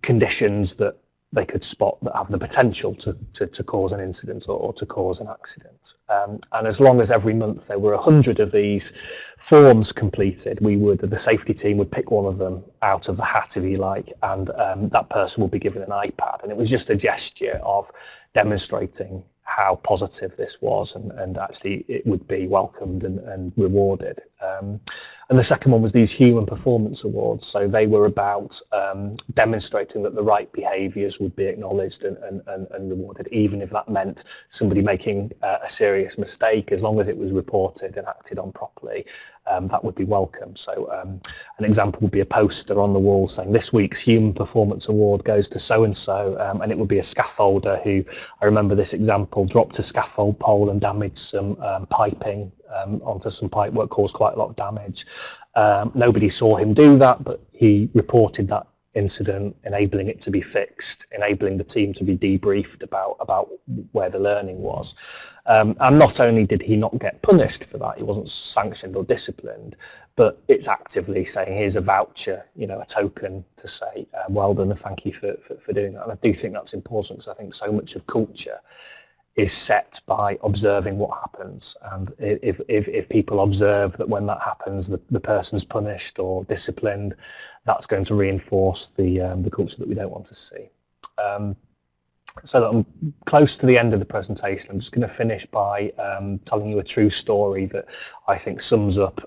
conditions that they could spot that have the potential to cause an incident or to cause an accident. And as long as every month there were 100 of these forms completed, the safety team would pick one of them out of the hat, if you like, and that person would be given an iPad. And it was just a gesture of demonstrating how positive this was, and actually it would be welcomed and rewarded. And the second one was these human performance awards. So they were about demonstrating that the right behaviours would be acknowledged and rewarded, even if that meant somebody making a serious mistake. As long as it was reported and acted on properly, that would be welcome. So an example would be a poster on the wall saying this week's human performance award goes to so-and-so, and it would be a scaffolder who, I remember this example, dropped a scaffold pole and damaged some piping onto some pipe work, caused quite a lot of damage. Nobody saw him do that, but he reported that incident, enabling it to be fixed, enabling the team to be debriefed about where the learning was. And not only did he not get punished for that, he wasn't sanctioned or disciplined, but it's actively saying here's a voucher, a token to say well done and thank you for doing that. And I do think that's important, because I think so much of culture is set by observing what happens, and if people observe that when that happens the person's punished or disciplined, that's going to reinforce the culture that we don't want to see. So that I'm close to the end of the presentation, I'm just going to finish by telling you a true story that I think sums up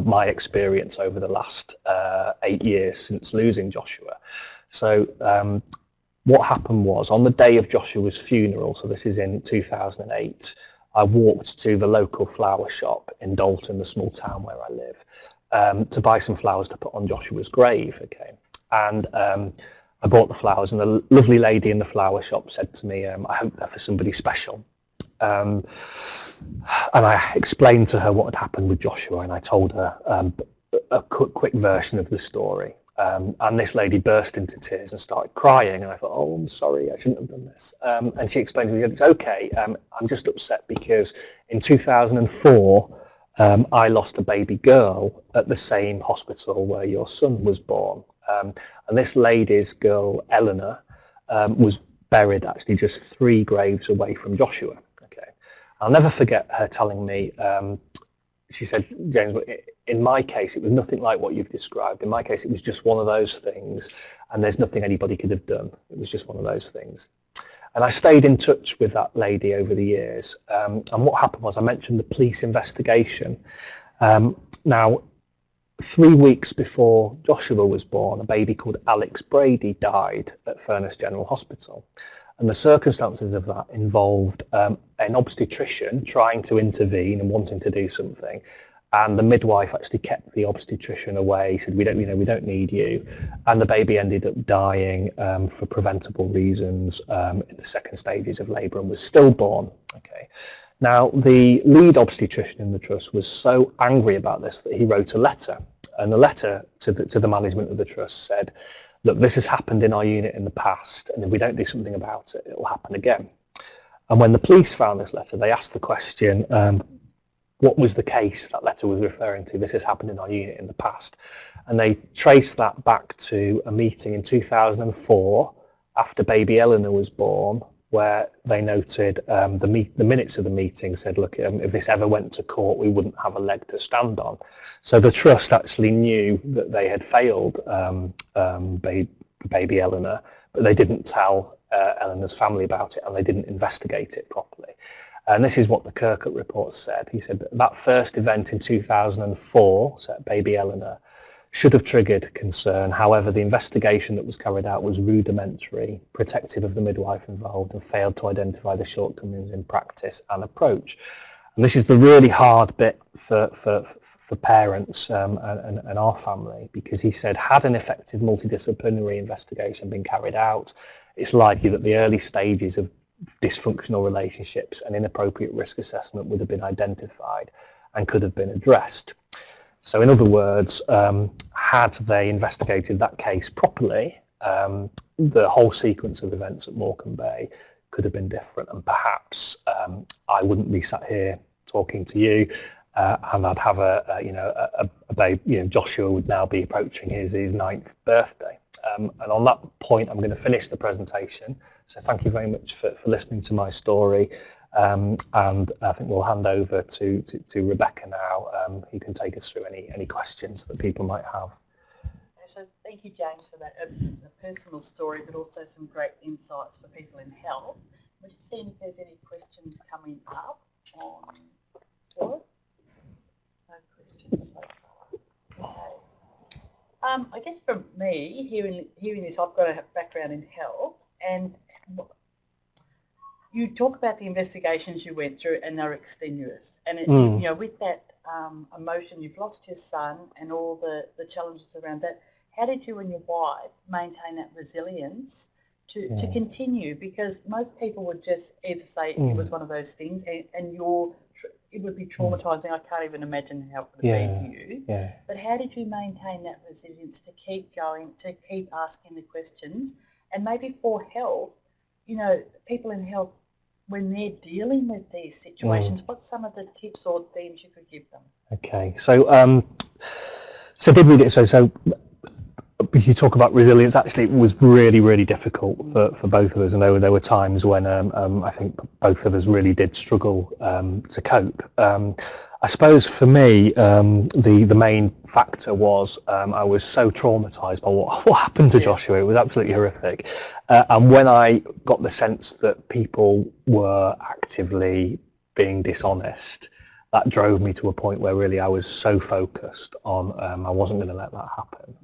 my experience over the last 8 years since losing Joshua. So what happened was, on the day of Joshua's funeral, so this is in 2008, I walked to the local flower shop in Dalton, the small town where I live, to buy some flowers to put on Joshua's grave. Okay, and I bought the flowers, and the lovely lady in the flower shop said to me, I hope they're for somebody special. And I explained to her what had happened with Joshua, and I told her a quick version of the story. And this lady burst into tears and started crying, and I thought, oh, I'm sorry, I shouldn't have done this. And she explained to me, it's okay, I'm just upset because in 2004 I lost a baby girl at the same hospital where your son was born, and this lady's girl Eleanor was buried actually just 3 graves away from Joshua. Okay, I'll never forget her telling me, she said, James, in my case, it was nothing like what you've described. In my case, it was just one of those things, and there's nothing anybody could have done. It was just one of those things. And I stayed in touch with that lady over the years. And what happened was, I mentioned the police investigation. Now, 3 weeks before Joshua was born, a baby called Alex Brady died at Furness General Hospital. And the circumstances of that involved an obstetrician trying to intervene and wanting to do something, and the midwife actually kept the obstetrician away. Said, we don't need you, and the baby ended up dying for preventable reasons in the second stages of labour and was stillborn. Okay, now the lead obstetrician in the trust was so angry about this that he wrote a letter, and the letter to the management of the trust said, look, this has happened in our unit in the past, and if we don't do something about it, it will happen again. And when the police found this letter, they asked the question, what was the case that letter was referring to? This has happened in our unit in the past. And they traced that back to a meeting in 2004 after baby Eleanor was born, where they noted the minutes of the meeting said, look, if this ever went to court, we wouldn't have a leg to stand on. So the trust actually knew that they had failed baby Eleanor, but they didn't tell Eleanor's family about it, and they didn't investigate it properly. And this is what the Kirkuk report said. He said that first event in 2004, so baby Eleanor, should have triggered concern. However, the investigation that was carried out was rudimentary, protective of the midwife involved, and failed to identify the shortcomings in practice and approach. And this is the really hard bit for parents and our family, because he said, had an effective multidisciplinary investigation been carried out, it's likely that the early stages of dysfunctional relationships and inappropriate risk assessment would have been identified and could have been addressed. So in other words, had they investigated that case properly, the whole sequence of events at Morecambe Bay could have been different, and perhaps I wouldn't be sat here talking to you, and I'd have a baby. Joshua would now be approaching his 9th birthday. And on that point, I'm going to finish the presentation. So thank you very much for listening to my story. And I think we'll hand over to Rebecca now, who can take us through any questions that people might have. So thank you, James, for that a personal story, but also some great insights for people in health. We're just seeing if there's any questions coming up on yours. No questions so far. Okay. I guess for me, hearing this, I've got a background in health, and you talk about the investigations you went through, and they're extenuous. And with that emotion, you've lost your son, and all the challenges around that. How did you and your wife maintain that resilience to continue? Because most people would just either say it was one of those things, and it would be traumatising. I can't even imagine how it would have been for you. Yeah. But how did you maintain that resilience to keep going, to keep asking the questions? And maybe for health, people in health, when they're dealing with these situations, what's some of the tips or themes you could give them? Okay, so did we get so you talk about resilience? Actually, it was really, really difficult for both of us, and there were times when I think both of us really did struggle to cope. I suppose for me, the main factor was I was so traumatized by what happened to Joshua. It was absolutely horrific. And when I got the sense that people were actively being dishonest, that drove me to a point where really I was so focused on I wasn't going to let that happen.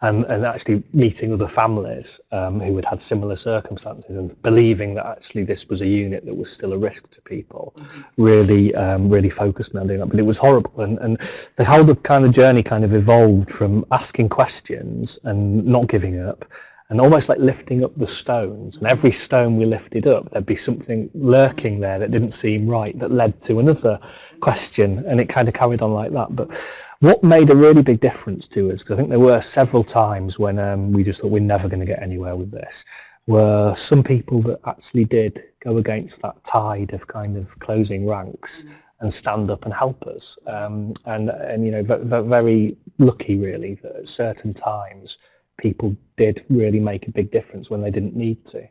And actually meeting other families who had similar circumstances and believing that actually this was a unit that was still a risk to people, really focused me on doing that. But it was horrible, and the whole kind of journey kind of evolved from asking questions and not giving up, and almost like lifting up the stones. And every stone we lifted up, there'd be something lurking there that didn't seem right, that led to another question, and it kind of carried on like that. But what made a really big difference to us, because I think there were several times when we just thought we're never going to get anywhere with this, were some people that actually did go against that tide of kind of closing ranks and stand up and help us. And very lucky really that at certain times people did really make a big difference when they didn't need to.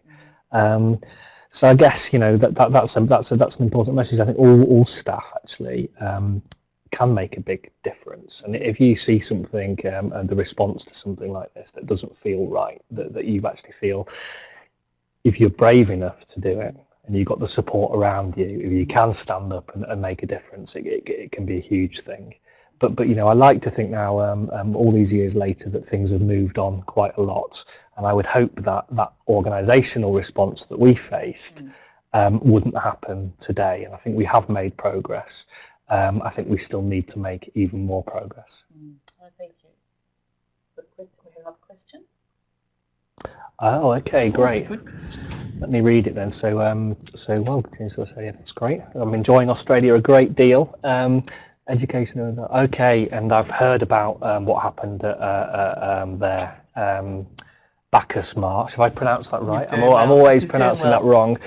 So I guess that's an important message. I think all staff actually can make a big difference. And if you see something and the response to something like this that doesn't feel right, that you actually feel, if you're brave enough to do it and you've got the support around you, if you can stand up and make a difference, it can be a huge thing. But I like to think now, all these years later, that things have moved on quite a lot, and I would hope that that organisational response that we faced wouldn't happen today. And I think we have made progress. I think we still need to make even more progress. Thank you. We have another question. Oh, okay, great. Good question. Let me read it then. So that's great. I'm enjoying Australia a great deal. Education, okay, and I've heard about what happened there. Bacchus Marsh. Have I pronounced that right? I'm well. always You're pronouncing doing that wrong.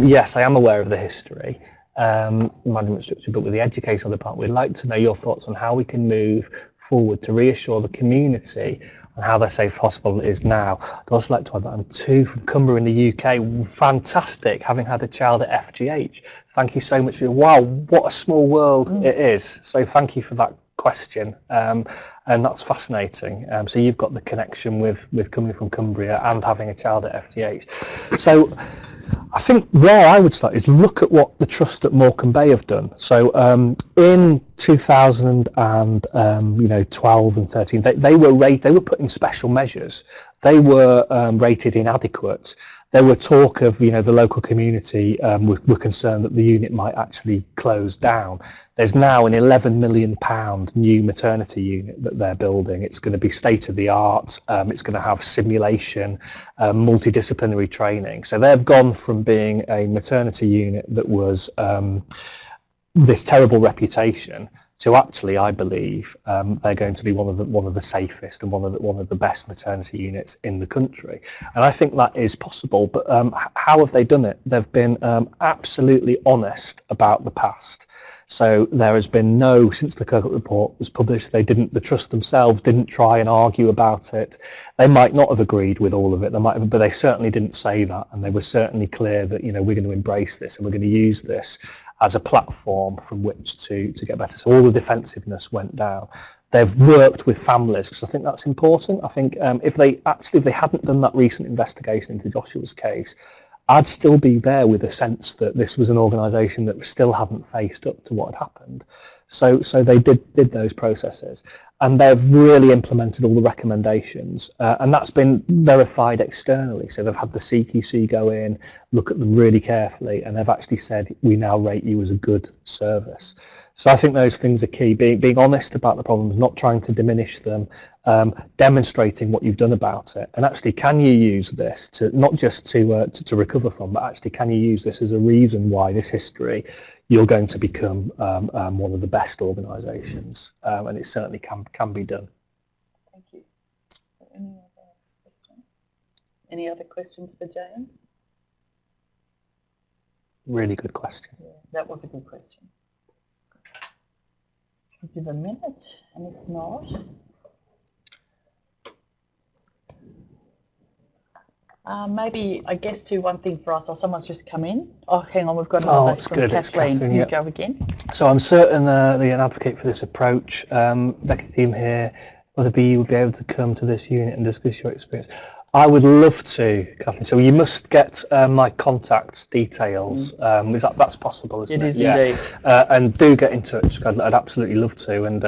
Yes, I am aware of the history, management structure, but with the educational department, we'd like to know your thoughts on how we can move forward to reassure the community on how they're safe hospital is now. I'd also like to add that I'm two from Cumbria in the UK. Fantastic, having had a child at FGH. Thank you so much. Wow, what a small world it is. So thank you for that question, and that's fascinating. So you've got the connection with coming from Cumbria and having a child at FGH. So I think where I would start is look at what the trust at Morecambe Bay have done. So in 2012 and 13, they were put in special measures. They were rated inadequate. There were talk of, the local community were concerned that the unit might actually close down. There's now an £11 million new maternity unit that they're building. It's going to be state of the art. It's going to have simulation, multidisciplinary training. So they've gone from being a maternity unit that was this terrible reputation to actually, I believe, they're going to be one of the safest and one of the best maternity units in the country. And I think that is possible. But how have they done it? They've been absolutely honest about the past. So there has been since the Kirkwood report was published, the trust themselves didn't try and argue about it. They might not have agreed with all of it, but they certainly didn't say that. And they were certainly clear that, we're going to embrace this and we're going to use this as a platform from which to get better. So all the defensiveness went down. They've worked with families, because I think that's important. I think if they hadn't done that recent investigation into Joshua's case, I'd still be there with a sense that this was an organisation that still hadn't faced up to what had happened. So they did those processes, and they've really implemented all the recommendations, and that's been verified externally. So they've had the CQC go in, look at them really carefully, and they've actually said, we now rate you as a good service. So I think those things are key, being honest about the problems, not trying to diminish them, demonstrating what you've done about it, and actually can you use this to not just to recover from, but actually can you use this as a reason why this history you're going to become one of the best organisations, and it certainly can be done. Thank you. Any other questions for James? Really good question. Yeah, that was a good question. I'll give a minute, and if not, maybe I guess one thing for us. Someone's just come in. Oh, hang on, we've got another from good. Kathleen. Catherine, You go again. So I'm certain an advocate for this approach. Becky team here, whether you would be able to come to this unit and discuss your experience. I would love to, Kathleen. So you must get my contact details. That's possible, isn't it? It is indeed. And do get in touch. I'd absolutely love to. And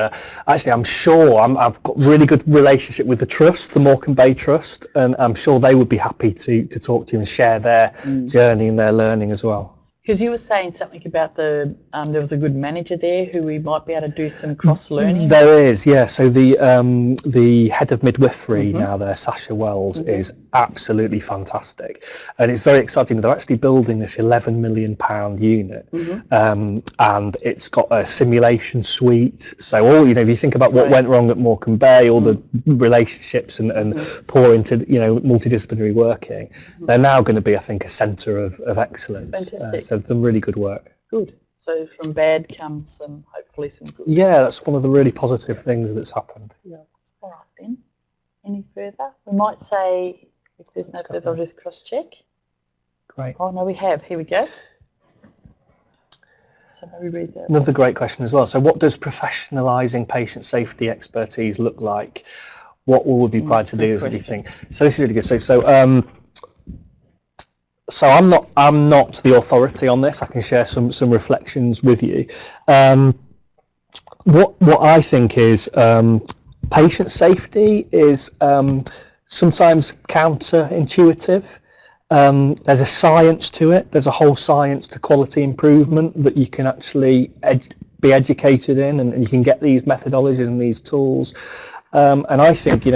actually, I'm sure I've got really good relationship with the trust, the Morecambe Bay Trust, and I'm sure they would be happy to talk to you and share their journey and their learning as well. Because you were saying something about there was a good manager there who we might be able to do some cross-learning. There is, yeah. So the head of midwifery now there, Sasha Wells, is absolutely fantastic, and it's very exciting. They're actually building this £11 million unit, and it's got a simulation suite. So all if you think about what went wrong at Morecambe Bay, all the relationships and pour into multidisciplinary working, they're now going to be, I think, a centre of excellence. Fantastic. So some really good work. Good. So from bad comes hopefully some good. Yeah, that's one of the really positive things that's happened. Yeah. All right then. Any further? We might say, if there's no further, I'll just cross-check. Great. Oh no, we have. Here we go. So maybe read that. Another great question as well. So what does professionalising patient safety expertise look like? What will we be required to do, do you think? So this is really good. So I'm not the authority on this. I can share some reflections with you. What I think is patient safety is sometimes counterintuitive. There's a science to it. There's a whole science to quality improvement that you can actually be educated in, and you can get these methodologies and these tools. And I think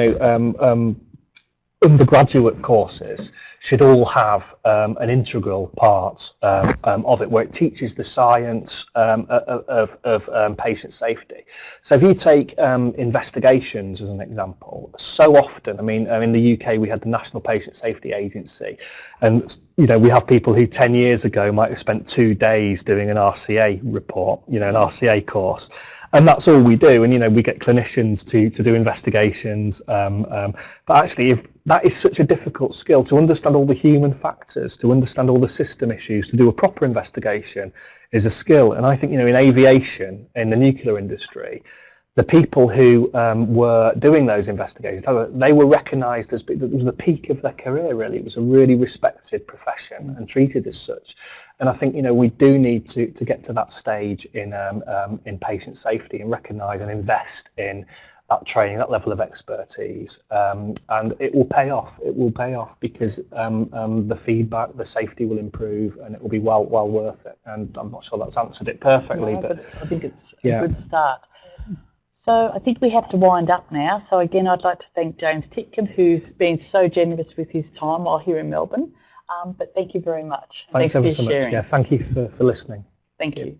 undergraduate courses should all have an integral part of it, where it teaches the science of patient safety. So if you take investigations as an example, so often, I mean, in the UK we had the National Patient Safety Agency, and we have people who 10 years ago might have spent 2 days doing an RCA report, an RCA course. And that's all we do, and we get clinicians to do investigations. But actually, if that is such a difficult skill, to understand all the human factors, to understand all the system issues, to do a proper investigation is a skill. And I think in aviation, in the nuclear industry, the people who were doing those investigations, they were recognised as, it was the peak of their career, really. It was a really respected profession and treated as such. And I think we do need to get to that stage in patient safety and recognise and invest in that training, that level of expertise, and it will pay off. It will pay off because the feedback, the safety will improve, and it will be well worth it. And I'm not sure that's answered it perfectly, No, but I think it's a good start. So I think we have to wind up now. So again, I'd like to thank James Titcombe, who's been so generous with his time while here in Melbourne. But thank you very much. Thanks ever for so sharing. much. Yeah, thank you for listening. Thank you.